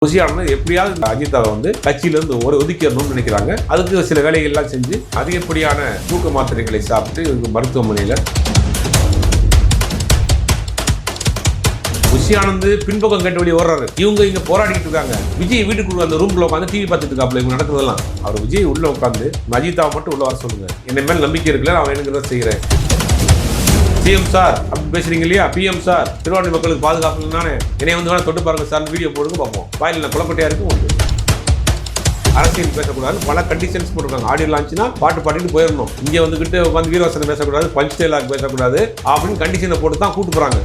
புசியானது எப்படியாவது அஜிதாவை கட்சியிலிருந்து ஒதுக்கிடணும்னு நினைக்கிறாங்க. அதுக்கு சில வேலைகள்லாம் செஞ்சு அதிகப்படியான தூக்க மாத்திரைகளை சாப்பிட்டு மருத்துவமனையில் புஷியானந்து பின்பக்கம் கேட்ட வழி ஓடுறாரு. இவங்க இங்க போராடிட்டு இருக்காங்க. விஜய் வீட்டுக்குள்ள அந்த ரூம்ல உட்காந்து டிவி பார்த்துட்டு இருக்காப்ல. இவங்க நடக்கிறதெல்லாம் அவர் விஜய் உள்ள உட்காந்து அஜிதாவை மட்டும் உள்ள வர சொல்லுங்க, என்ன மேல நம்பிக்கை இருக்குல்ல, அவன் எனக்கு செய்யறேன். சிஎம் சார் அப்படி பேசுறீங்க இல்லையா, பிஎம் சார் திருவாரூர் மக்களுக்கு பாதுகாப்பு தானே, என்னை வேணா தொட்டு பாருங்க சார், வீடியோ போடுங்க பார்ப்போம். வாயில் குளப்பட்டையா இருக்கும். அரசியல் பேசக்கூடாது, பல கண்டிஷன்ஸ் போட்டிருக்காங்க. ஆடியோ லான்ச்னா பாட்டு பாடிட்டு போயிடணும், இங்க வந்துகிட்டு உட்காந்து வீரவாசனம் பேசக்கூடாது, பஞ்ச் டைலாக் பேசக்கூடாது அப்படின்னு கண்டிஷனை போட்டு தான் கூட்டு போறாங்க.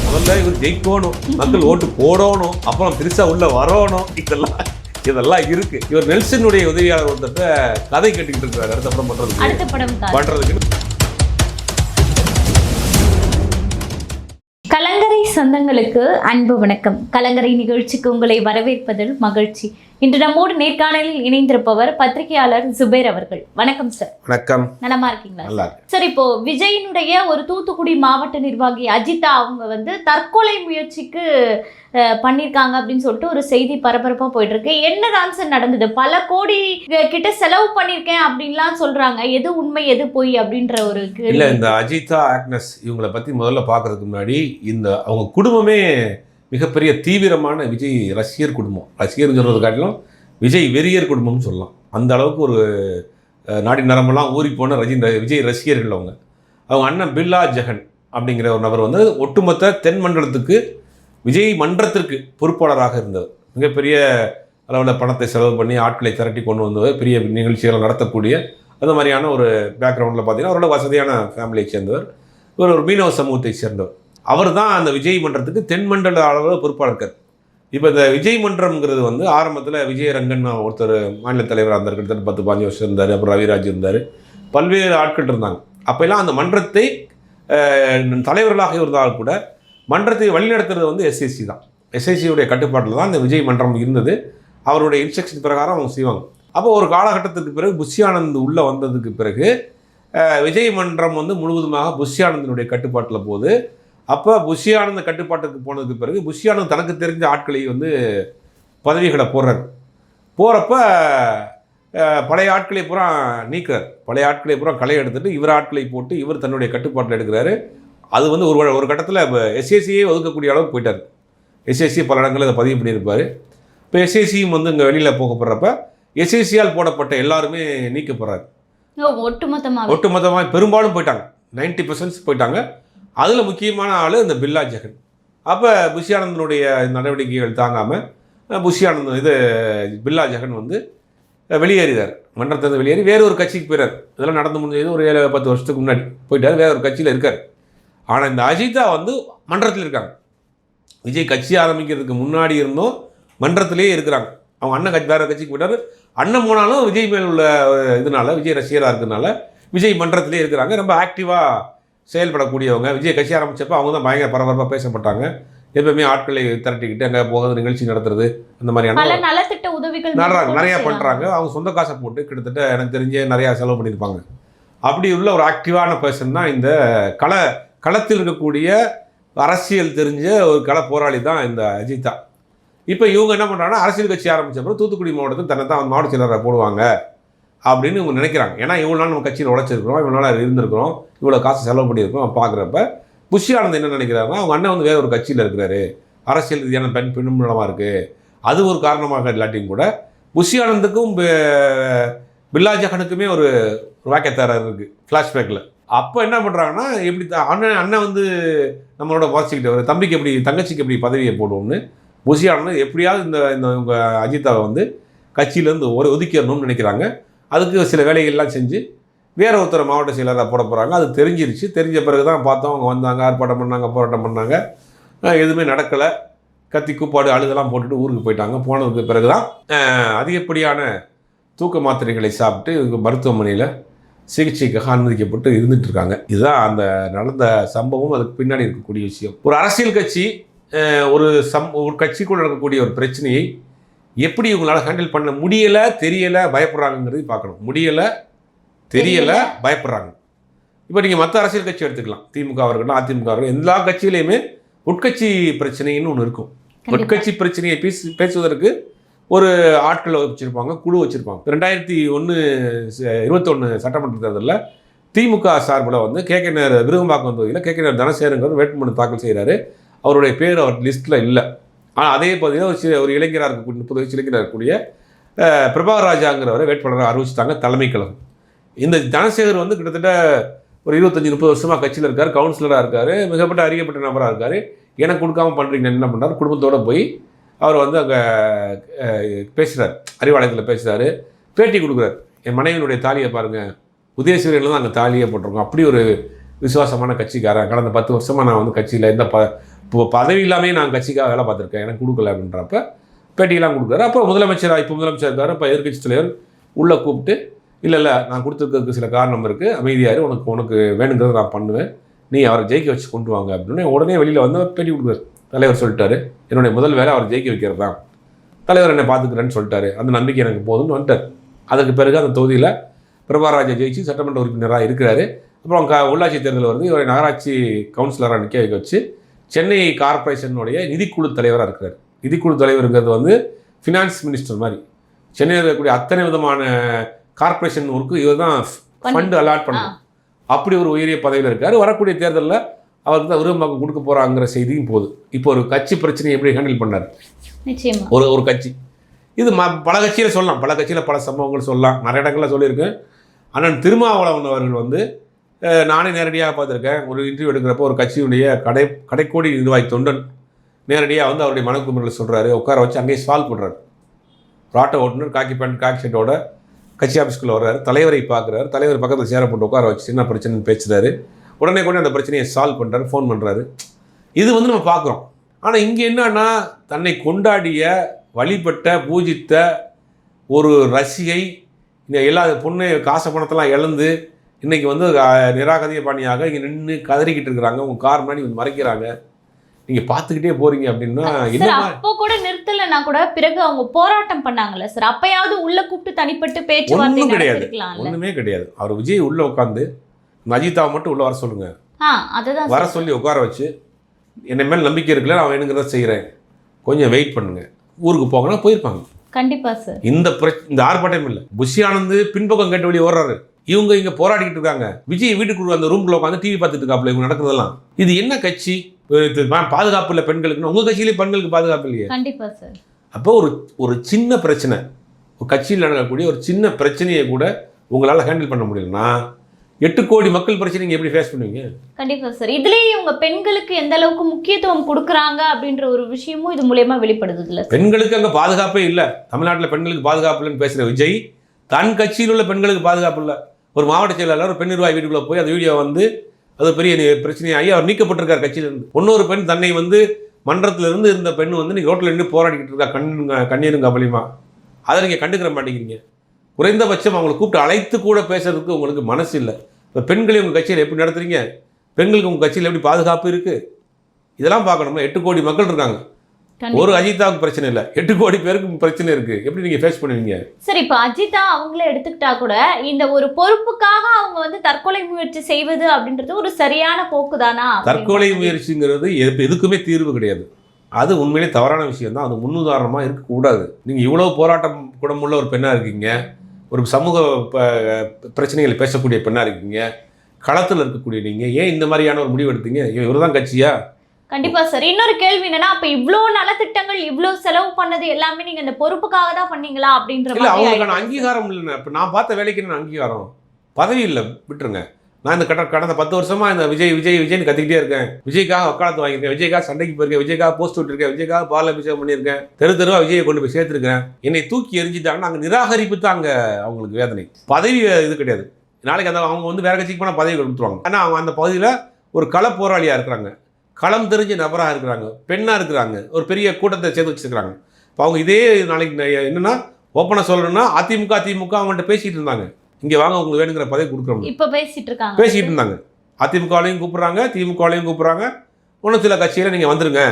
முதல்ல இவர் ஜெயிக்கணும், மக்கள் ஓட்டு போடணும், அப்புறம் பெருசா உள்ள வரணும். இதெல்லாம் இருக்கு. இவர் நெல்சனுடைய உதவியாளர் ஒருத்தட்ட கதை கேட்டுக்கிட்டு இருக்காரு. அடுத்த படம் பண்றதுக்கு. கலங்கரை சொந்தங்களுக்கு அன்பு வணக்கம். கலங்கரை நிகழ்ச்சிக்கு உங்களை வரவேற்பதில் மகிழ்ச்சி. இன்று நம்மோடு நேர்காணலில் இணைந்திருப்பவர் பத்திரிகையாளர் ஜுபேர் அவர்கள். வணக்கம் சார். வணக்கம். நலமா இருக்கீங்களா சார்? இப்போ விஜயினுடைய ஒரு தூத்துக்குடி மாவட்ட நிர்வாகி அஜிதா அவங்க தற்கொலை முயற்சிக்கு பண்ணியிருக்காங்க அப்படின்னு சொல்லிட்டு ஒரு செய்தி பரபரப்பா போயிட்டு இருக்கு. என்னதான் சார் நடந்தது? பல கோடி கிட்ட செலவு பண்ணியிருக்கேன் அப்படின்லாம் சொல்றாங்க. எது உண்மை எது பொய் அப்படின்ற ஒரு இல்ல. இந்த அஜிதா ஆக்னஸ் இவங்களை பத்தி முதல்ல பாக்குறதுக்கு முன்னாடி அவங்க குடும்பமே மிகப்பெரிய தீவிரமான விஜய் ரசிகர் குடும்பம். ரசிகர் சொல்றது காட்டிலும் விஜய் வெறியர் குடும்பம்னு சொல்லலாம். அந்த அளவுக்கு ஒரு நாடி நரம்பெல்லாம் ஊறி போன விஜய் ரசிகர்கள். அவங்க அண்ணன் பில்லா ஜெகன் அப்படிங்கிற ஒரு நபர் ஒட்டுமொத்த தென் மண்டலத்துக்கு விஜய் மன்றத்திற்கு பொறுப்பாளராக இருந்தவர். மிகப்பெரிய அளவில் பணத்தை செலவு பண்ணி ஆட்களை திரட்டி கொண்டு வந்தவர். பெரிய நிகழ்ச்சிகளை நடத்தக்கூடிய அந்த மாதிரியான ஒரு பேக்ரவுண்டில் பார்த்தீங்கன்னா அவரோட வசதியான ஃபேமிலியை சேர்ந்தவர். ஒரு மீனவ சமூகத்தை சேர்ந்தவர். அவர் தான் அந்த விஜய் மன்றத்துக்கு தென் மண்டல அளவில் பொறுப்பாளர் இருக்கார். இப்போ இந்த விஜய் மன்றம்ங்கிறது ஆரம்பத்தில் விஜயரங்கன் ஒருத்தர் மாநில தலைவராக இருந்தார். கிட்டத்தட்ட 10-15 வருஷம் இருந்தார். அப்புறம் ரவிராஜ் இருந்தார். பல்வேறு ஆட்கள் இருந்தாங்க. அப்போல்லாம் அந்த மன்றத்தை தலைவர்களாக இருந்தால் கூட மன்றத்தை வழிநடத்துறது எஸ்எஸ்சி தான். எஸ்எஸ்சியுடைய கட்டுப்பாட்டில் தான் இந்த விஜய் மன்றம் இருந்தது. அவருடைய இன்ஸ்ட்ரக்ஷன் பிரகாரம் அவங்க செய்வாங்க. அப்போ ஒரு காலகட்டத்துக்கு பிறகு புஷ்யானந்த் உள்ளே வந்ததுக்கு பிறகு விஜய் மன்றம் முழுவதுமாக புஷ்யானந்தனுடைய கட்டுப்பாட்டில் போகுது. அப்போ புஷ்யானந்த் கட்டுப்பாட்டுக்கு போனதுக்கு பிறகு புஷ்யானந்த் தனக்கு தெரிஞ்ச ஆட்களை பதவிகளை போடுறார். போகிறப்ப பழைய ஆட்களை பூரா நீக்கிறார். பழைய ஆட்களை பூரா களை எடுத்துட்டு இவர் ஆட்களை போட்டு இவர் தன்னுடைய கட்டுப்பாட்டில் எடுக்கிறாரு. அது ஒரு கட்டத்தில் இப்போ எஸ்எஸ்சியே ஒதுக்கக்கூடிய அளவுக்கு போயிட்டார். எஸ்எஸ்சி பல இடங்களில் அதை பதிவு பண்ணியிருப்பார். இப்போ எஸ்எஸ்சியும் இங்கே வெளியில் போகப்படுறப்ப எஸ்எஸ்சியால் போடப்பட்ட எல்லாருமே நீக்கப்படுறாரு. ஒட்டுமொத்தமாக பெரும்பாலும் போயிட்டாங்க. 90% போயிட்டாங்க. அதில் முக்கியமான ஆள் இந்த பில்லா ஜெகன். அப்போ புஷ்யானந்தனுடைய நடவடிக்கைகள் தாங்காமல் பில்லா ஜெகன் வெளியேறினார். மன்றத்திலிருந்து வெளியேறி வேறு ஒரு கட்சிக்கு போயிறார். இதெல்லாம் நடந்து முடிஞ்சது ஒரு 7-10 வருஷத்துக்கு முன்னாடி போயிட்டார். வேற ஒரு கட்சியில் இருக்கார். ஆனால் இந்த அஜிதா மன்றத்தில் இருக்காங்க. விஜய் கட்சி ஆரம்பிக்கிறதுக்கு முன்னாடி இருந்தும் மன்றத்திலேயே இருக்கிறாங்க. அவங்க அண்ணன் வேறு கட்சிக்கு போயிட்டார். அண்ணன் போனாலும் விஜய் மேல் உள்ள இதனால, விஜய் ரசிகராக இருக்கிறதுனால விஜய் மன்றத்திலே இருக்கிறாங்க. ரொம்ப ஆக்டிவாக செயல்படக்கூடியவங்க. விஜய் கட்சி ஆரம்பித்தப்போ அவங்க தான் பயங்கர பரபரப்பாக பேசப்பட்டாங்க. எப்பவுமே ஆட்களை திரட்டிக்கிட்டு அங்கே போகிறது, நிகழ்ச்சி நடத்துறது, அந்த மாதிரியான நலத்திட்ட உதவிகள் நிறையா பண்ணுறாங்க. அவங்க சொந்த காசை போட்டு கிட்டத்தட்ட எனக்கு தெரிஞ்சே நிறையா செலவு பண்ணியிருப்பாங்க. அப்படி உள்ள ஒரு ஆக்டிவான பர்சன் தான் இந்த களத்தில் இருக்கக்கூடிய அரசியல் தெரிஞ்ச ஒரு கள போராளி தான் இந்த அஜிதா. இப்போ இவங்க என்ன பண்ணுறாங்கன்னா, அரசியல் கட்சி ஆரம்பித்தப்பறம் தூத்துக்குடி மாவட்டத்தில் தன்னை தான் மாவட்ட செயலரை போடுவாங்க அப்படின்னு இவங்க நினைக்கிறாங்க. ஏன்னா இவ்வளோ நாள் நம்ம கட்சியில் உழைச்சிருக்கிறோம், இவ்வளோ நாள் இருந்திருக்கிறோம், இவ்வளோ காசு செலவு பண்ணியிருக்கோம். பார்க்குறப்ப புஷ்யானந்த் என்ன நினைக்கிறாருன்னா, அவங்க அண்ணன் வேறு ஒரு கட்சியில் இருக்கிறாரு, அரசியல் ரீதியான பின்புலமாக இருக்குது, அது ஒரு காரணமாக இல்லாட்டியும் கூட புஷ்யானந்துக்கும் பில்லா ஜெகனுக்குமே ஒரு வாக்கியத்தாரர் இருக்குது ஃப்ளாஷ்பேக்கில். அப்போ என்ன பண்ணுறாங்கன்னா, எப்படி அண்ணன் நம்மளோட வாசிக்கிட்ட ஒரு தம்பிக்கு எப்படி தங்கச்சிக்கு எப்படி பதவியை போடுவோம்னு புஷ்யானந்த் எப்படியாவது இந்த இவங்க அஜிதாவை கட்சியிலேருந்து ஒதுக்கிடணும்னு நினைக்கிறாங்க. அதுக்கு சில வேலைகள்லாம் செஞ்சு வேற ஒருத்தர் மாவட்ட செயலராக போட போகிறாங்க. அது தெரிஞ்சிருச்சு. தெரிஞ்ச பிறகு தான் பார்த்தோம். அவங்க வந்தாங்க, ஆர்ப்பாட்டம் பண்ணாங்க, போராட்டம் பண்ணாங்க. எதுவுமே நடக்கலை. கத்தி கூப்பாடு அழுதெல்லாம் போட்டுட்டு ஊருக்கு போயிட்டாங்க. போனதுக்கு பிறகு தான் அதிகப்படியான தூக்க மாத்திரைகளை சாப்பிட்டு மருத்துவமனையில் சிகிச்சைக்காக அனுமதிக்கப்பட்டு இருந்துட்டு இருக்காங்க. இதுதான் அந்த நடந்த சம்பவம். அதுக்கு பின்னாடி இருக்கக்கூடிய விஷயம். ஒரு அரசியல் கட்சி ஒரு கட்சிக்குள்ள நடக்கக்கூடிய ஒரு பிரச்சனையை எப்படி இவங்களால ஹேண்டில் பண்ண முடியலை, தெரியலை, பயப்படுறாங்கிறது பார்க்கணும். முடியலை, தெரியலை, பயப்படுறாங்க. இப்போ நீங்கள் மற்ற அரசியல் கட்சி எடுத்துக்கலாம். திமுக இருக்கட்டும், அதிமுக இருக்கட்டும், எல்லா கட்சியிலையுமே உட்கட்சி பிரச்சனைன்னு ஒன்று இருக்கும். உட்கட்சி பிரச்சனையை பேசுவதற்கு ஒரு ஆட்களை வச்சுருப்பாங்க, குழு வச்சுருப்பாங்க. 2021 சட்டமன்ற தேர்தலில் திமுக சார்பில் வந்து கேகேஆர் விருகம்பாக்கம் தொகுதியில் கேகேஆர் தனசேகரன் வேட்புமனு தாக்கல் செய்கிறாரு. அவருடைய பேர் அவர் லிஸ்ட்டில் இல்லை. ஆனால் அதே பகுதியில் ஒரு இளைஞராக இருக்கக்கூடிய 30 வயசு இளைஞராக இருக்கக்கூடிய பிரபாகர் ராஜாங்கிறவரை வேட்பாளராக அறிவிச்சிட்டாங்க தலைமை கழகம். இந்த தனசேகர் வந்து கிட்டத்தட்ட ஒரு 25-30 வருஷமாக கட்சியில் இருக்கார், கவுன்சிலராக இருக்கார், மிகப்பட்ட அறியப்பட்ட நபராக இருக்கார். எனக்கு கொடுக்காம பண்ணுறீங்க என்ன பண்ணார், குடும்பத்தோடு போய் அவர் வந்து அங்கே பேசுகிறார், அறிவாலயத்தில் பேசுகிறாரு, பேட்டி கொடுக்குறாரு. என் மனைவியினுடைய தாலியை பாருங்கள், உதயசூரியனில் தான் அங்கே தாலியை போட்டிருக்கோம், அப்படி ஒரு விசுவாசமான கட்சிக்காரன், கடந்த 10 வருஷமாக நான் வந்து கட்சியில் எந்த பதவி இல்லாமே நான் கட்சிக்காக வேலை பார்த்துருக்கேன், எனக்கு கொடுக்கல அப்படின்றப்ப பேட்டியெல்லாம் கொடுக்குறாரு. அப்போ முதலமைச்சர் இருக்கார், இப்போ எதிர்கட்சி தலைவர் உள்ளே கூப்பிட்டு, இல்லை நான் கொடுத்துருக்கிறதுக்கு சில காரணம் இருக்குது, அமைதியாரு, உனக்கு வேணுங்கிறத நான் பண்ணுவேன், நீ அவரை ஜெயிக்க வச்சு கொண்டு வாங்க அப்படின்னு உடனே வெளியில் வந்து பேட்டி கொடுக்குறாரு. தலைவர் சொல்லிட்டாரு, என்னுடைய முதல் வேலை அவரை ஜெயிக்க வைக்கிறது தான், தலைவர் என்னை பார்த்துக்கிறேன்னு சொல்லிட்டாரு, அந்த நம்பிக்கை எனக்கு போதும்னு வந்துட்டார். அதுக்கு பிறகு அந்த தொகுதியில் பிரபாராஜா ஜெயிச்சு சட்டமன்ற உறுப்பினராக இருக்கிறாரு. அப்புறம் உள்ளாட்சி தேர்தல் வருது, இவரை நகராட்சி கவுன்சிலராக நிற்க வைக்க வச்சு சென்னை கார்பரேஷனுடைய நிதிக்குழு தலைவராக இருக்கிறார். நிதிக்குழு தலைவருங்கிறது வந்து ஃபினான்ஸ் மினிஸ்டர் மாதிரி. சென்னையில் இருக்கக்கூடிய அத்தனை விதமான கார்பரேஷன் ஒர்க்கு இவர் தான் ஃபண்டு அலாட் பண்ணணும். அப்படி ஒரு உயரிய பதவியில் இருக்கார். வரக்கூடிய தேர்தலில் அவருக்கு தான் விரும்பாக்கம் கொடுக்க போகிறாங்கிற செய்தியும் போகுது. இப்போ ஒரு கட்சி பிரச்சனையை எப்படி ஹேண்டில் பண்ணார் ஒரு கட்சி, இது பல கட்சியில் சொல்லலாம், பல கட்சியில் பல சம்பவங்கள் சொல்லலாம், நிறைய இடங்களில் சொல்லியிருக்கேன். அண்ணன் திருமாவளவன் அவர்கள் வந்து நானே நேரடியாக பார்த்துருக்கேன். ஒரு இன்டர்வியூ எடுக்கிறப்போ ஒரு கட்சியுடைய கடைக்கோடி நிர்வாகி தொண்டன் நேரடியாக வந்து அவருடைய மனக்குமுறையில் சொல்கிறாரு, உட்கார வச்சு அங்கேயே சால்வ் பண்ணுறாரு. ஆட்டோ ஓட்டுநர் காக்கி பேண்ட் காக்கி ஷர்ட்டோட கட்சி ஆஃபீஸ்க்குள்ளே வர்றாரு, தலைவரை பார்க்குறாரு, தலைவர் பக்கத்தில் சேர போட்டு உட்கார வச்சு என்ன பிரச்சனைன்னு பேசுகிறாரு, உடனே கூட அந்த பிரச்சனையை சால்வ் பண்ணுறாரு, ஃபோன் பண்ணுறாரு. இது வந்து நம்ம பார்க்குறோம். ஆனால் இங்கே என்னன்னா, தன்னை கொண்டாடிய வழிபட்ட பூஜித்த ஒரு ரசிகை எல்லா பொண்ணு காசை பணத்தெல்லாம் இழந்து இன்றைக்கி வந்து நிராகதிய பாணியாக இங்கே நின்று கதறிக்கிட்டு இருக்கிறாங்க, உங்கள் கார் முன்னாடி வந்து மறைக்கிறாங்க, நீங்கள் பார்த்துக்கிட்டே போகிறீங்க அப்படின்னா அப்போ கூட நிறுத்தலைன்னா கூட பிறகு அவங்க போராட்டம் பண்ணாங்கல்ல சார், அப்பயாவது உள்ள கூப்பிட்டு தனிப்பட்டு பேச்சுவார்த்தை கிடையாது, ஒன்றுமே கிடையாது. அவர் விஜய் உள்ளே உட்காந்து அஜிதாவை மட்டும் உள்ளே வர சொல்லுங்க, வர சொல்லி உட்கார வச்சு என்ன மேல் நம்பிக்கை இருக்குல்ல, நான் வேணுங்கிறத செய்கிறேன், கொஞ்சம் வெயிட் பண்ணுங்க, ஊருக்கு போங்கன்னா போயிருப்பாங்க. கண்டிப்பா சார். இந்த ஆர்ப்பாட்டம் இல்லை, புஷி ஆனந்து பின்பக்கம் கேட்டு வெளியே ஓடுறாரு, இவங்க இங்கே போராடிக்கிட்டு இருக்காங்க, விஜய் வீட்டுக்குள்ள அந்த ரூம்குள்ள உட்காந்து டிவி பார்த்துட்டு இருக்காப்புல, இவங்க நடக்கிறதெல்லாம் இது என்ன கட்சி? பாதுகாப்பு இல்லை பெண்களுக்கு, உங்கள் கட்சியிலேயே பெண்களுக்கு பாதுகாப்பு இல்லையே. கண்டிப்பா சார். அப்போ ஒரு சின்ன பிரச்சனை, ஒரு கட்சியில் நடக்கக்கூடிய ஒரு சின்ன பிரச்சனையை கூட உங்களால் ஹேண்டில் பண்ண முடியலன்னா 8 கோடி மக்கள் பிரச்சனை நீங்கள் எப்படி ஃபேஸ் பண்ணுவீங்க? கண்டிப்பா சார். இதுலேயே இவங்க பெண்களுக்கு எந்த அளவுக்கு முக்கியத்துவம் கொடுக்குறாங்க அப்படின்ற ஒரு விஷயமும் இது மூலயமா வெளிப்படுது இல்லை? பெண்களுக்கு அங்கே பாதுகாப்பே இல்லை. தமிழ்நாட்டில் பெண்களுக்கு பாதுகாப்பு இல்லைன்னு பேசுகிற விஜய் தன் கட்சியில் உள்ள பெண்களுக்கு பாதுகாப்பு இல்லை. ஒரு மாவட்ட செயலாளர் ஒரு பெண் நிர்வாகி வீட்டுக்குள்ளே போய் அந்த வீடியோ வந்து அது பெரிய பிரச்சனையாகி அவர் நீக்கப்பட்டிருக்கார் கட்சியிலிருந்து. இன்னொரு பெண் தன்னை வந்து மன்றத்திலிருந்து இருந்த பெண் வந்து நீங்கள் ரோட்டில் நின்று போராடிக்கிட்டு இருக்கா, கண்ணீரும் கபலியுமா, அதை நீங்கள் கண்டுக்கிற மாட்டேங்கிறீங்க. குறைந்தபட்சம் அவங்களை கூப்பிட்டு அழைத்து கூட பேசுறதுக்கு உங்களுக்கு மனசு இல்லை. இப்போ பெண்களை உங்கள் கட்சியில் எப்படி நடத்துறீங்க, பெண்களுக்கு உங்கள் கட்சியில் எப்படி பாதுகாப்பு இருக்குது, இதெல்லாம் பார்க்கணும்னா 8 கோடி மக்கள் இருக்காங்க. ஒரு அஜிதாவுக்கு பிரச்சனை இல்லை, 8 கோடி பேருக்கு பிரச்சனை இருக்கு, எப்படி நீங்க ஃபேஸ் பண்ணுவீங்க? சரி, இப்போ அஜிதா அவங்களே எடுத்துக்கிட்டா கூட இந்த ஒரு பொறுப்புக்காக அவங்க வந்து தற்கொலை முயற்சி செய்வது அப்படின்றது ஒரு சரியான போக்கு தானா? தற்கொலை முயற்சிங்கிறது எதுக்குமே தீர்வு கிடையாது. அது உண்மையிலே தவறான விஷயம் தான். அது முன்னுதாரணமாக இருக்கக்கூடாது. நீங்கள் இவ்வளோ போராட்டம் குணமுள்ள ஒரு பெண்ணாக இருக்கீங்க, ஒரு சமூக பிரச்சனைகளை பேசக்கூடிய பெண்ணாக இருக்கீங்க, களத்தில் இருக்கக்கூடிய நீங்கள் ஏன் இந்த மாதிரியான ஒரு முடிவு எடுத்தீங்க? இவர் தான் கட்சியா? கண்டிப்பா சார். இன்னொரு கேள்வி என்னன்னா, அப்ப இவ்வளோ நலத்திட்டங்கள் இவ்வளோ செலவு பண்ணது எல்லாமே நீங்க இந்த பொறுப்புக்காக தான் பண்ணீங்களா அப்படின்ற இல்லை, அவங்களுக்கான அங்கீகாரம் இல்லைன்னு. இப்போ நான் பார்த்த வேலைக்கு என்ன அங்கீகாரம், பதவி இல்லை, விட்டுருங்க. நான் இந்த கடந்த 10 வருஷமா இந்த விஜய்னு கத்திக்கிட்டே இருக்கேன். விஜய்க்காக வக்காலத்து வாங்கியிருக்கேன், விஜய்க்காக சண்டைக்கு போயிருக்கேன், விஜய்க்காக போஸ்ட் விட்டுருக்கேன், விஜய்க்காக பால் அபிஷேகம் பண்ணியிருக்கேன், தெருவா விஜயை கொண்டு போய் சேர்த்துருக்கேன். என்னை தூக்கி எரிஞ்சிட்டாங்கன்னா அங்கே நிராகரிப்பு தான் அங்கே அவங்களுக்கு வேதனை. பதவி இது கிடையாது. நாளைக்கு அந்த அவங்க வந்து வேற கட்சிக்கு போனால் பதவி கொடுத்துருவாங்க. ஆனால் அவங்க அந்த பகுதியில் ஒரு கள போராளியாக இருக்கிறாங்க, களம் தெரிஞ்ச நபராக இருக்கிறாங்க, பெண்ணாக இருக்கிறாங்க, ஒரு பெரிய கூட்டத்தை சேர்த்து வச்சுருக்காங்க. இப்போ அவங்க இதே நாளைக்கு என்னென்னா ஓப்பனாக சொல்லணும்னா அதிமுக அவங்கள்ட்ட பேசிகிட்டு இருந்தாங்க, இங்கே வாங்க உங்களுக்கு வேணுங்கிற பதவி கொடுக்குறோம், இப்போ பேசிகிட்டு இருந்தாங்க. அதிமுகலையும் கூப்பிட்றாங்க, திமுகலையும் கூப்பிட்றாங்க, இன்னும் சில கட்சியில் நீங்கள் வந்துருங்க,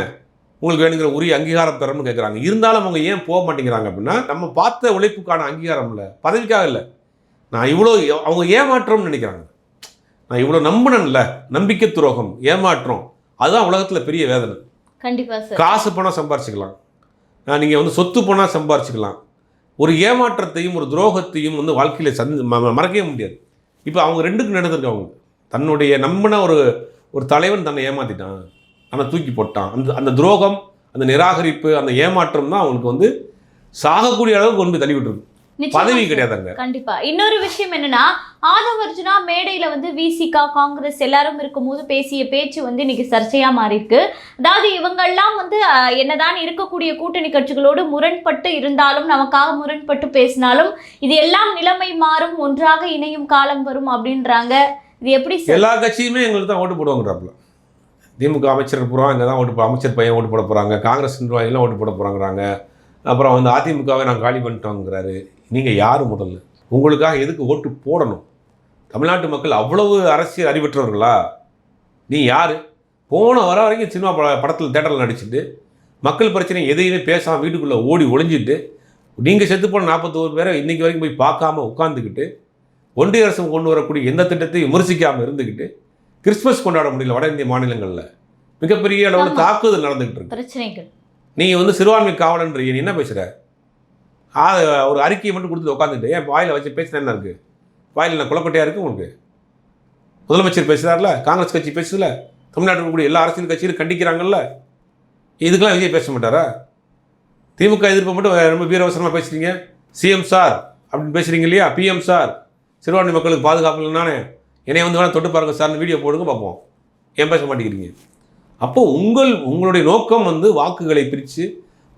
உங்களுக்கு வேணுங்கிற உரிய அங்கீகாரம் தரணும்னு கேட்குறாங்க. இருந்தாலும் அவங்க ஏன் போக மாட்டேங்கிறாங்க அப்படின்னா, நம்ம பார்த்த உழைப்புக்கான அங்கீகாரம் இல்லை, பதவிக்காக இல்லை. நான் இவ்வளோ அவங்க ஏமாற்றம்னு நினைக்கிறாங்க. நான் இவ்வளோ நம்பினேன்ல, நம்பிக்கை துரோகம், ஏமாற்றம், அதுதான் உலகத்தில் பெரிய வேதனை. கண்டிப்பா சார். காசு பணம் சம்பாரிச்சுக்கலாம், நீங்கள் வந்து சொத்து பணம் சம்பாரிச்சுக்கலாம். ஒரு ஏமாற்றத்தையும் ஒரு துரோகத்தையும் வந்து வாழ்க்கையில் மறக்கவே முடியாது. இப்போ அவங்க ரெண்டுக்கும் நடந்திருக்கு. அவங்க தன்னுடைய நம்பின ஒரு தலைவன் தன்னை ஏமாற்றிட்டான், ஆனால் தூக்கி போட்டான். அந்த துரோகம், அந்த நிராகரிப்பு, அந்த ஏமாற்றம் தான் அவங்களுக்கு வந்து சாகக்கூடிய அளவுக்கு கொண்டு தள்ளி விட்டுருக்கு. பதவி கிடையாதுங்க. கண்டிப்பா. இன்னொரு விஷயம் என்னன்னா, ஆதவ் அர்ஜுனா மேடையில வந்து விசிகா, காங்கிரஸ் எல்லாரும் இருக்கும்போது பேசிய பேச்சு வந்து இன்னைக்கு சர்ச்சையா மாறி இருக்கு. அதாவது இவங்கெல்லாம் வந்து என்னதான் இருக்கக்கூடிய கூட்டணி கட்சிகளோடு முரண்பட்டு இருந்தாலும், நமக்காக முரண்பட்டு பேசினாலும், இது எல்லாம் நிலைமை மாறும், ஒன்றாக இணையும் காலம் வரும் அப்படின்றாங்க. இது எப்படி சார்? எல்லா கட்சியுமே எங்களுக்கு தான் ஓட்டு போடுவாங்கறாப்ல. திமுக அமைச்சர் பூரா இங்கே தான் அமைச்சர் பையன் ஓட்டு போட போகிறாங்க, காங்கிரஸ் நிர்வாகிகள்லாம் ஓட்டு போட போகிறாங்கிறாங்க. அப்புறம் வந்து அதிமுகவை நாங்கள் காலி பண்ணிட்டோங்கிறாரு. நீங்கள் யார் முதல்ல? உங்களுக்காக எதுக்கு ஓட்டு போடணும்? தமிழ்நாட்டு மக்கள் அவ்வளவு அரசியல் அறிவற்றவர்களா? நீ யார்? போன வரைக்கும் சினிமா படத்தில் தேட்டரில் நடிச்சுட்டு மக்கள் பிரச்சனை எதையுமே பேசாமல் வீட்டுக்குள்ளே ஓடி ஒளிஞ்சிட்டு, நீங்கள் செத்து போன 41 பேரை இன்றைக்கி வரைக்கும் போய் பார்க்காம உட்காந்துக்கிட்டு, ஒன்றிய அரசு கொண்டு வரக்கூடிய எந்த திட்டத்தையும் விமர்சிக்காமல் இருந்துக்கிட்டு, கிறிஸ்மஸ் கொண்டாட முடியல வட இந்திய மாநிலங்களில். மிகப்பெரிய அளவில் தாக்குதல் நடந்துக்கிட்டு இருக்கு. பிரச்சனைகள். நீங்கள் வந்து சிறுபான்மை காவலன்றீங்க, நீ என்ன பேசுகிற? ஒரு அறிக்கையை மட்டும் கொடுத்துட்டு உட்காந்துட்டு ஏன் வாயில் வச்சு பேசினா என்ன இருக்குது? வாயில் நான் குளக்கட்டையாக இருக்குது உங்களுக்கு? முதலமைச்சர் பேசுகிறார்ல, காங்கிரஸ் கட்சி பேசுதில்ல, தமிழ்நாட்டில் இருக்கக்கூடிய எல்லா அரசியல் கட்சியும் கண்டிக்கிறாங்கல்ல, இதுக்கெல்லாம் விஜய் பேச மாட்டாரா? திமுக எதிர்ப்பு மட்டும் ரொம்ப வீரவசனமாக பேசுகிறீங்க. சிஎம் சார் அப்படின்னு பேசுகிறீங்க இல்லையா? பிஎம் சார், சிறுபான்மை மக்களுக்கு பாதுகாப்பு இல்லைனானே என்னைய வந்து வேணால் தொட்டு பாருங்கள் சார்னு வீடியோ போடுங்க பார்ப்போம். ஏன் பேச மாட்டேங்கிறீங்க? அப்போது உங்களுடைய நோக்கம் வந்து வாக்குகளை பிரித்து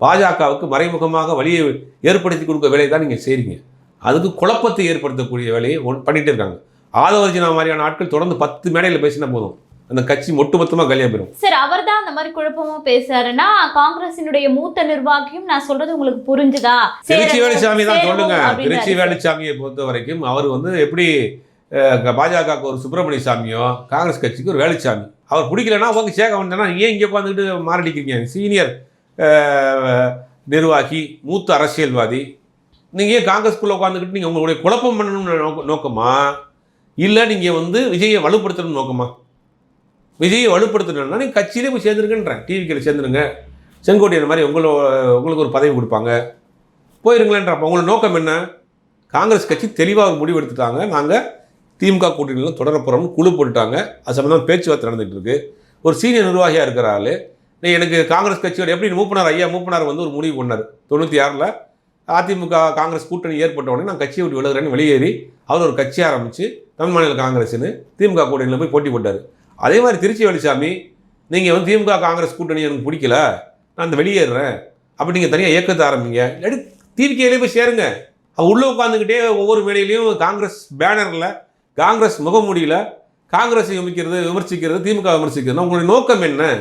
பாஜகவுக்கு மறைமுகமாக வழியை ஏற்படுத்தி கொடுக்க வேலையை தான் நீங்கள் செய்கிறீங்க. அதுக்கு குழப்பத்தை ஏற்படுத்தக்கூடிய வேலையை பண்ணிகிட்டே இருக்காங்க. ஆதவ அர்ஜுனா மாதிரியான ஆட்கள் தொடர்ந்து 10 மேடையில் பேசினா போதும், அந்த கட்சி ஒட்டுமொத்தமாக கலியாக போயிடும். சார், அவர் தான் அந்த மாதிரி குழப்பமா பேசுறாருன்னா, காங்கிரஸின் மூத்த நிர்வாகியும் நான் சொல்றது உங்களுக்கு புரிஞ்சுதா? திருச்சி வேலுச்சாமி தான் சொல்லுங்க. திருச்சி வேலுச்சாமியை பொறுத்த வரைக்கும் அவர் வந்து எப்படி பாஜகவுக்கு ஒரு சுப்பிரமணிய சாமியோ காங்கிரஸ் கட்சிக்கு ஒரு வேலுச்சாமி. அவர் பிடிக்கலன்னா அவங்க சேர்க்க வந்தேன்னா ஏன் இங்கே உட்காந்துக்கிட்டு மாரடிக்கிறீங்க? சீனியர் நிர்வாகி, மூத்த அரசியல்வாதி, நீங்கள் ஏன் காங்கிரஸ்குள்ளே உட்காந்துக்கிட்டு நீங்கள் உங்களுடைய குழப்பம் பண்ணணும்னு நோக்கமா, இல்லை நீங்கள் வந்து விஜயை வலுப்படுத்தணும்னு நோக்கமா? விஜயை வலுப்படுத்தணும்னா நீங்கள் கட்சியிலே போய் சேர்ந்துருக்குன்றேன். டிவிக்கில் சேர்ந்துருங்க, செங்கோட்டையன் மாதிரி உங்களுக்கு ஒரு பதவி கொடுப்பாங்க, போயிருங்களேன்றப்ப உங்களோட நோக்கம் என்ன? காங்கிரஸ் கட்சி தெளிவாக ஒரு முடிவு எடுத்துட்டாங்க, நாங்கள் திமுக கூட்டணியில் தொடர போகிறோம்னு குழு போட்டுட்டாங்க. அது சம்பந்தமாக பேச்சுவார்த்தை நடந்துகிட்டு இருக்கு. ஒரு சீனியர் நிர்வாகியாக இருக்கிற ஆள் எனக்கு காங்கிரஸ் கட்சியோட எப்படி மூப்பனார் வந்து ஒரு முடிவு பண்ணார் 96 அதிமுக காங்கிரஸ் கூட்டணி ஏற்பட்ட உடனே நான் கட்சியை விட்டு விலகுறேன்னு வெளியேறி அவர் ஒரு கட்சி ஆரம்பித்து தமிழ் மாநில காங்கிரஸ்னு திமுக கூட்டணியில் போய் போட்டி போட்டார். அதே மாதிரி திருச்சி வேலுச்சாமி, நீங்கள் வந்து திமுக காங்கிரஸ் கூட்டணி எனக்கு பிடிக்கல, நான் அந்த வெளியேறேன் அப்படி நீங்கள் தனியாக இயக்கத்தை ஆரம்பிங்க, இல்லாட்டி டிவிகேலே போய் சேருங்க. அவர் உள்ளே உட்காந்துக்கிட்டே ஒவ்வொரு மேடையிலையும் காங்கிரஸ் பேனரில், காங்கிரஸ் முகமூடியில் காங்கிரஸை விமர்சிக்கிறது, திமுக விமர்சிக்கிறது. உங்களுடைய நோக்கம் என்ன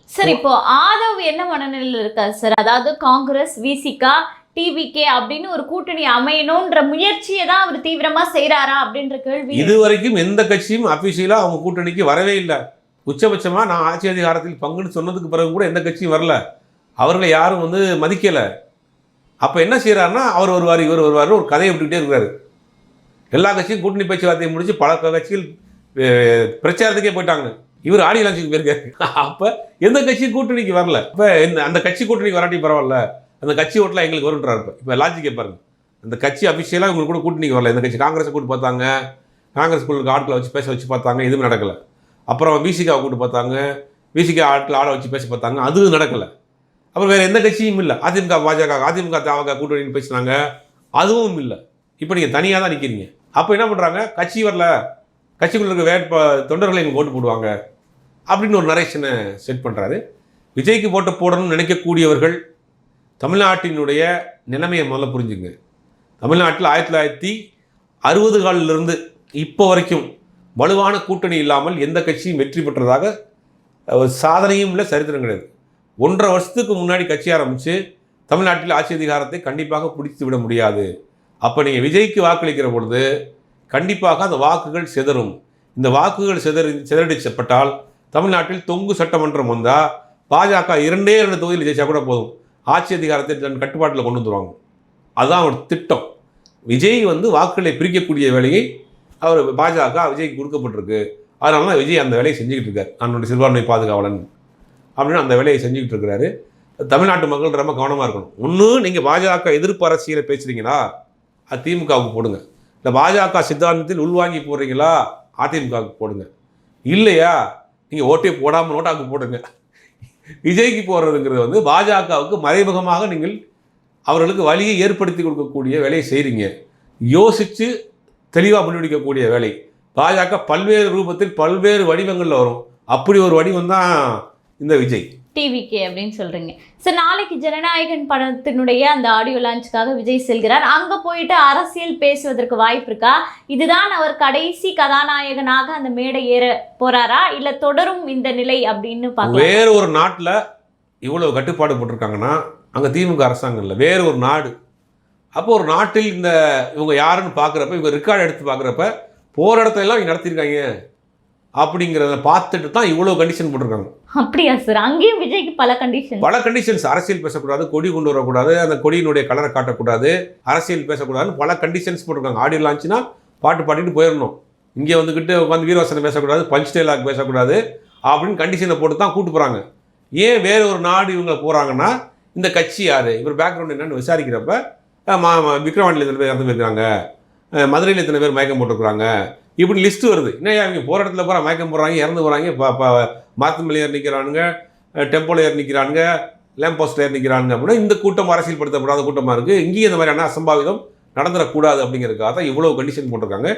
சார்? இப்போ ஆதவ் என்ன மனநிலையில் இருக்காரு சார்? அதாவது காங்கிரஸ், விசிகா, டிவிகே அப்படின்னு ஒரு கூட்டணி அமையணும்ன்ற முயற்சியை தான் அவர் தீவிரமா செய்யறாரா அப்படின்ற கேள்வி. இது வரைக்கும் எந்த கட்சியும் அபிஷியலா அவங்க கூட்டணிக்கு வரவே இல்லை. உச்சபட்சமா நான் ஆட்சி அதிகாரத்தில் பங்குன்னு சொன்னதுக்கு பிறகு கூட எந்த கட்சியும் வரல. அவர்களை யாரும் வந்து மதிக்கலை. அப்போ என்ன செய்யறாருன்னா, அவர் வருவார், இவர் வருவார், ஒரு கதையை விட்டுக்கிட்டே இருக்கிறாரு. எல்லா கட்சியும் கூட்டணி பேச்சுவார்த்தையை முடிச்சு பல கட்சிகள் பிரச்சாரத்துக்கே போயிட்டாங்க. இவர் ஆடியோ லான்ச்சுக்கு போயிருக்காரு. அப்போ எந்த கட்சியும் கூட்டணிக்கு வரல. இப்போ அந்த கட்சி கூட்டணிக்கு வராட்டி பரவாயில்ல, அந்த கட்சி ஓட்டலாம் எங்களுக்கு வருன்றாரு. இப்போ லாஜிக்கே பாருங்க, அந்த கட்சி அபிஷியலாக உங்களுக்கு கூட கூட்டணிக்கு வரல. இந்த கட்சி காங்கிரஸை கூட்டு பார்த்தாங்க, காங்கிரஸ் குழுக்கு ஆட்களை வச்சு பேச வச்சு பார்த்தாங்க, எதுவும் நடக்கலை. அப்புறம் விசிகாவை கூட்டு பார்த்தாங்க, விசிகா ஆட்களை ஆட வச்சு பேச பார்த்தாங்க, அதுவும் நடக்கலை. அப்புறம் வேறு எந்த கட்சியும் இல்லை. அதிமுக பாஜக, அதிமுக தவக கூட்டணின்னு பேசினாங்க, அதுவும் இல்லை. இப்போ நீங்கள் தனியாக தான் நிற்கிறீங்க. அப்போ என்ன பண்ணுறாங்க, கட்சி வரல, கட்சிக்குள்ள இருக்க தொண்டர்களை எங்களுக்கு ஓட்டு போடுவாங்க அப்படின்னு ஒரு நரேஷனை செட் பண்ணுறாரு. விஜய்க்கு ஓட்டு போடணும்னு நினைக்கக்கூடியவர்கள் தமிழ்நாட்டினுடைய நிலைமையை முதல்ல புரிஞ்சுங்க. தமிழ்நாட்டில் 1960களிலிருந்து இப்போ வரைக்கும் வலுவான கூட்டணி இல்லாமல் எந்த கட்சியும் வெற்றி பெற்றதாக ஒரு சாதனையும் இல்லை, சரித்திரம் கிடையாது. 1.5 வருஷத்துக்கு முன்னாடி கட்சி ஆரம்பித்து தமிழ்நாட்டில் ஆட்சி அதிகாரத்தை கண்டிப்பாக பிடித்து விட முடியாது. அப்போ நீங்கள் விஜய்க்கு வாக்களிக்கிற பொழுது கண்டிப்பாக அந்த வாக்குகள் சிதறும். இந்த வாக்குகள் சிதறடிச்சப்பட்டால் தமிழ்நாட்டில் தொங்கு சட்டமன்றம் வந்தால் பாஜக 2 தொகுதியில் ஜெயிச்சா கூட போதும், ஆட்சி அதிகாரத்தை தன் கட்டுப்பாட்டில் கொண்டு வந்துடுவாங்க. அதுதான் அவர் திட்டம். விஜய் வந்து வாக்குகளை பிரிக்கக்கூடிய வேலையை அவர் பாஜக விஜய்க்கு கொடுக்கப்பட்டிருக்கு. அதனால தான் விஜய் அந்த வேலையை செஞ்சுக்கிட்டு இருக்கார். அவனுடைய சிறுபான்மை பாதுகாவலன் அப்படின்னு அந்த வேலையை செஞ்சுக்கிட்டு இருக்கிறாரு. தமிழ்நாட்டு மக்கள் ரொம்ப கவனமாக இருக்கணும். ஒன்றும் நீங்கள் பாஜக எதிர்ப்பு அரசியலை பேசுகிறீங்களா, அது திமுகவுக்கு போடுங்க. இல்லை பாஜக சித்தாந்தத்தில் உள்வாங்கி போடுறீங்களா, அதிமுகவுக்கு போடுங்க. இல்லையா நீங்கள் ஓட்டே போடாமல் நோட்டாவுக்கு போடுங்க. விஜய்க்கு போடுறதுங்கிறது வந்து பாஜகவுக்கு மறைமுகமாக நீங்கள் அவர்களுக்கு வழியை ஏற்படுத்தி கொடுக்கக்கூடிய வேலையை செய்கிறீங்க. யோசித்து தெளிவாக முடிவெடுக்கக்கூடிய வேலை. பாஜக பல்வேறு ரூபத்தில் பல்வேறு வடிவங்களில் வரும். அப்படி ஒரு வடிவம் தான் இந்த விஜய் டிவிகே அப்படின்னு சொல்றீங்க சார். நாளைக்கு ஜனநாயகன் படத்தினுடைய அந்த ஆடியோ லான்ச்சுக்காக விஜய் செல்கிறார். அங்க போயிட்டு அரசியல் பேசுவதற்கு வாய்ப்பு இருக்கா? இதுதான் அவர் கடைசி கதாநாயகனாக அந்த மேடை ஏற போறாரா, இல்ல தொடரும் இந்த நிலை அப்படின்னு பார்க்கலாம். வேறு ஒரு நாட்டில் இவ்வளவு கட்டுப்பாடு போட்டிருக்காங்கன்னா அங்கே திமுக அரசாங்கம் இல்லை, வேறு ஒரு நாடு. அப்போ ஒரு நாட்டில் இந்த இவங்க யாருன்னு பார்க்குறப்ப, இவங்க ரெக்கார்டு எடுத்து பார்க்குறப்ப போகிற இடத்துல எல்லாம் இங்கே நடத்தியிருக்காங்க அப்படிங்கிறத பார்த்துட்டு தான் இவ்வளோ கண்டிஷன் போட்டிருக்காங்க. அப்படியா சார்? அங்கேயும் விஜய்க்கு பல கண்டிஷன்ஸ். அரசியல் பேசக்கூடாது, கொடி கொண்டு வரக்கூடாது, அந்த கொடியினுடைய கலரை காட்டக்கூடாது, அரசியல் பேசக்கூடாதுன்னு பல கண்டிஷன்ஸ் போட்டிருக்காங்க. ஆடியோ லான்ச்சுனா பாட்டு பாடிட்டு போயிடணும், இங்கே வந்துக்கிட்டு உட்காந்து வீரவசனம் பேசக்கூடாது, பஞ்ச் டைலாக் பேசக்கூடாது அப்படின்னு கண்டிஷனை போட்டு தான் கூப்பிட்டு போகிறாங்க. ஏன் வேறு ஒரு நாடு இவங்க போகிறாங்கன்னா, இந்த கட்சி யார், இவர் பேக்ரவுண்ட் என்னன்னு விசாரிக்கிறப்ப விக்ரவாண்டியில் இத்தனை பேர் இறந்து போயிருக்காங்க, மதுரையில் இத்தனை பேர் மயக்கம் போட்டுருக்குறாங்க, இப்படி லிஸ்ட்டு வருது. இன்னும் அவங்க போகிற இடத்துல போகிற மயக்கம் போடுறாங்க, இறந்து போகிறாங்க, மாத்தமலை ஏறி நிற்கிறானுங்க, டெம்போல ஏறி நிற்கிறானுங்க, லேம்ப் போஸ்ட்டில் ஏறி நிற்கிறானுங்க அப்படின்னா இந்த கூட்டம் அரசியல்படுத்தப்படாத கூட்டமாக இருக்குது. இங்கேயும் இந்த மாதிரியான அசம்பாவிதம் நடந்துடக்கூடாது அப்படிங்கிறதுக்காக தான் இவ்வளோ கண்டிஷன் போட்டிருக்காங்க.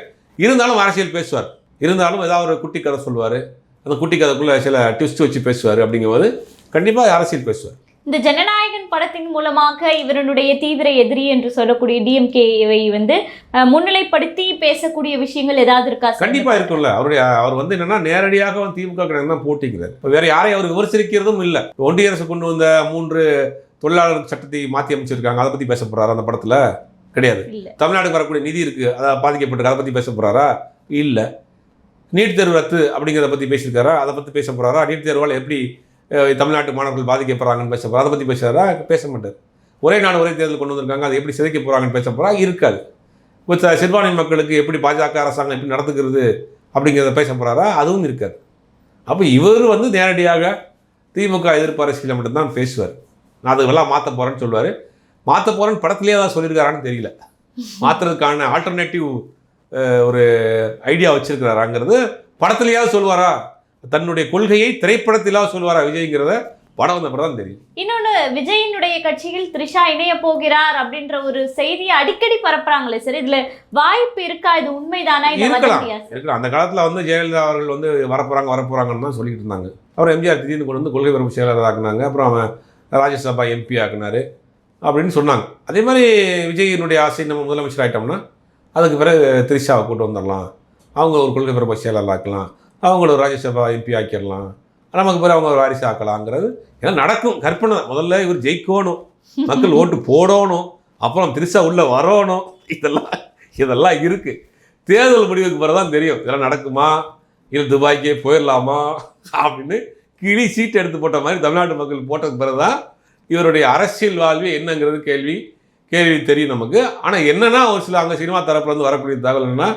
இருந்தாலும் அரசியல் பேசுவார், இருந்தாலும் ஏதாவது ஒரு குட்டி கதை சொல்லுவார், அந்த குட்டி கதைக்குள்ளே சில ட்விஸ்ட் வச்சு பேசுவார். அப்படிங்கும்போது கண்டிப்பாக அரசியல் பேசுவார். இந்த ஜனநாயகன் படத்தின் மூலமாக இவருடைய தீவிர எதிரி என்று சொல்லக்கூடிய டிஎம்கேவை வந்து முன்னிலைப்படுத்தி பேசக்கூடிய விஷயங்கள் ஏதாவது இருக்கா? கண்டிப்பாக இருக்கும்ல. அவர் வந்து என்னன்னா நேரடியாக திமுக கடன் தான் போட்டிக்கிறார். இப்போ வேற யாரையும் அவர் விமர்சிக்கிறதும் இல்லை. ஒன்றிய அரசு கொண்டு வந்த 3 தொழிலாளர் சட்டத்தை மாற்றி அமைச்சிருக்காங்க, அதை பற்றி பேச போறாரா? அந்த படத்தில் கிடையாது. தமிழ்நாடுக்கு வரக்கூடிய நிதி இருக்கு, அதை பாதிக்கப்பட்டிருக்கு, அதை பற்றி பேச போறாரா? இல்லை. நீட் தேர்வு ரத்து அப்படிங்கிறத பற்றி பேசியிருக்காரா? அதை பற்றி பேச போறாரா? நீட் தேர்வால் எப்படி தமிழ்நாட்டு மாணவர்கள் பாதிக்கப்படுறாங்கன்னு பேச போகிறா? அதை பற்றி பேசுகிறாரா? பேச மாட்டார். ஒரே நாடு ஒரே தேர்தல் கொண்டு வந்திருக்காங்க, அதை எப்படி சிதைக்க போகிறாங்கன்னு பேச போகிறா? இருக்காது. இப்போ சிறுபான்மை மக்களுக்கு எப்படி பாஜக அரசாங்கம் எப்படி நடத்துக்கிறது அப்படிங்கிறத பேச போகிறாரா? அதுவும் இருக்காது. அப்போ இவர் வந்து நேரடியாக திமுக எதிர்ப்பு அரசியலை மட்டும்தான் பேசுவார். நான் அதுவெல்லாம் மாற்ற போகிறேன்னு சொல்லுவார். மாற்ற போகிறேன்னு படத்துலேயே தான் சொல்லியிருக்காரான்னு தெரியல. மாற்றுறதுக்கான ஆல்டர்னேட்டிவ் ஒரு ஐடியா வச்சிருக்கிறாராங்கிறது படத்துலையாவது சொல்லுவாரா? தன்னுடைய கொள்கையை திரைப்படத்திலாவது சொல்லுவாரா விஜய்ங்கிறத படம் வந்த படம் தான் தெரியும். இன்னொன்று, விஜயினுடைய கட்சியில் த்ரிஷா இணைய போகிறார் அப்படின்ற ஒரு செய்தியை அடிக்கடி பரப்புறாங்களே சார், இதுல வாய்ப்பு இருக்கா? இது உண்மைதானா? இருக்கலாம். அந்த காலத்தில் வந்து ஜெயலலிதா அவர்கள் வந்து வரப்போறாங்கன்னு தான் சொல்லிட்டு இருந்தாங்க. அப்புறம் எம்ஜிஆர் திடீர்னு கொண்டு வந்து கொள்கை பரப்பு செயலாளர் ஆக்குனாங்க, அப்புறம் அவன் ராஜ்யசபா எம்பி ஆக்குனாரு அப்படின்னு சொன்னாங்க. அதே மாதிரி விஜயினுடைய ஆசை நம்ம முதலமைச்சர் ஆகிட்டோம்னா அதுக்கு பிறகு த்ரிஷாவை கூட்டு வந்துடலாம், அவங்க ஒரு கொள்கை பரப்பு செயலாளர் ஆக்கலாம், அவங்கள ஒரு ராஜ்யசபா எம்பி ஆக்கிடலாம், நமக்கு பிறகு அவங்க ஒரு வாரிசு ஆக்கலாங்கிறது எல்லாம் நடக்கும். கற்பனை. முதல்ல இவர் ஜெயிக்கணும், மக்கள் ஓட்டு போடணும், அப்புறம் த்ரிஷா உள்ள வரணும். இதெல்லாம் இருக்கு. தேர்தல் முடிவுக்கு பிறகு தான் தெரியும் இதெல்லாம் நடக்குமா, இல்லை துபாய்க்கே போயிடலாமா அப்படின்னு கிளி சீட்டு எடுத்து போட்ட மாதிரி தமிழ்நாட்டு மக்கள் போட்டதுக்கு பிறகு தான் இவருடைய அரசியல் வாழ்வு என்னங்கிறது கேள்வி தெரியும் நமக்கு. ஆனால் என்னன்னா ஒரு சில அங்கே சினிமா தரப்புலேருந்து வரக்கூடிய தகவல் என்னன்னா,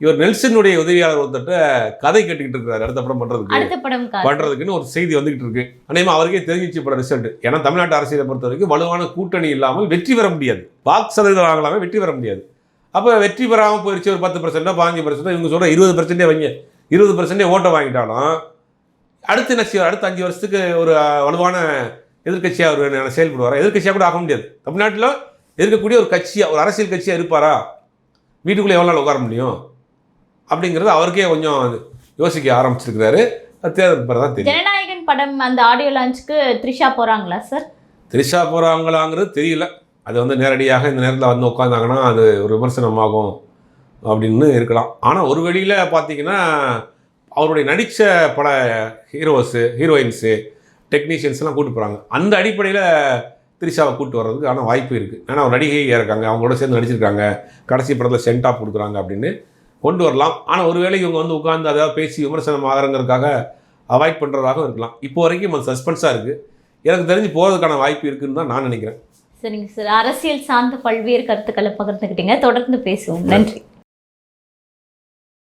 இவர் நெல்சனுடைய உதவியாளர் ஒருத்தட்ட கதை கேட்டுக்கிட்டு இருக்கிறார் அடுத்த படம் பண்றதுக்குன்னு ஒரு செய்தி வந்துகிட்டு இருக்கு. அநேகமாக அவருக்கே தெரிஞ்சிச்சு படம் ரிசல்ட். ஏன்னா தமிழ்நாட்டு அரசியலை பொறுத்த வரைக்கும் வலுவான கூட்டணி இல்லாமல் வெற்றி பெற முடியாது. வாக்கு சதவீதம் வாங்கலாமே, வெற்றி பெற முடியாது. அப்போ வெற்றி பெறாமல் போயிடுச்சு ஒரு 10%, 15%, இவங்க சொல்கிற 20% வைங்க, 20% ஓட்டை வாங்கிட்டாலும் அடுத்து என்ன செய்வார்? அடுத்த 5 வருஷத்துக்கு ஒரு வலுவான எதிர்கட்சியாக அவர் செயல்படுவாரா? எதிர்கட்சியாக கூட ஆக முடியாது. தமிழ்நாட்டில் இருக்கக்கூடிய ஒரு கட்சியாக, ஒரு அரசியல் கட்சியாக இருப்பாரா? வீட்டுக்குள்ளே எவ்வளோ நாள் உட்கார முடியும் அப்படிங்கிறது அவருக்கே கொஞ்சம் யோசிக்க ஆரம்பிச்சிருக்கிறாரு. தேர்தல் பிறகு தான் தெரியும். ஜனநாயகன் படம் அந்த ஆடியோ லான்ச்சுக்கு த்ரிஷா போகிறாங்களா சார்? த்ரிஷா போகிறாங்களாங்கிறது தெரியல. அது வந்து நேரடியாக இந்த நேரத்தில் வந்து உட்காந்தாங்கன்னா அது ஒரு விமர்சனமாகும் அப்படின்னு இருக்கலாம். ஆனால் ஒரு வழியில் பார்த்தீங்கன்னா அவருடைய நடித்த பல ஹீரோயின்ஸு டெக்னீஷியன்ஸ்லாம் கூப்பிட்டு போகிறாங்க. அந்த அடிப்படையில் த்ரிஷாவை கூப்பிட்டு வர்றதுக்கு ஆனால் வாய்ப்பு இருக்குது. ஏன்னா அவர் நடிகையாக இருக்காங்க, அவங்களோட சேர்ந்து நடிச்சிருக்காங்க, கடைசி படத்தில் சென்ட் ஆஃப் கொடுக்குறாங்க அப்படின்னு கொண்டு வரலாம். ஆனால் ஒருவேளை இவங்க வந்து உட்காந்து அதாவது பேசி விமர்சனம் ஆகிறங்கிறதுக்காக அவாய்ட் பண்ணுறதாகவும் இருக்கலாம். இப்போ வரைக்கும் அது சஸ்பென்ஸாக இருக்குது. எனக்கு தெரிஞ்சு போகிறதுக்கான வாய்ப்பு இருக்குதுன்னு தான் நான் நினைக்கிறேன். சரிங்க சார், அரசியல் சார்ந்த பல்வேறு கருத்துக்களை பகிர்ந்துக்கிட்டீங்க. தொடர்ந்து பேசுவோம். நன்றி.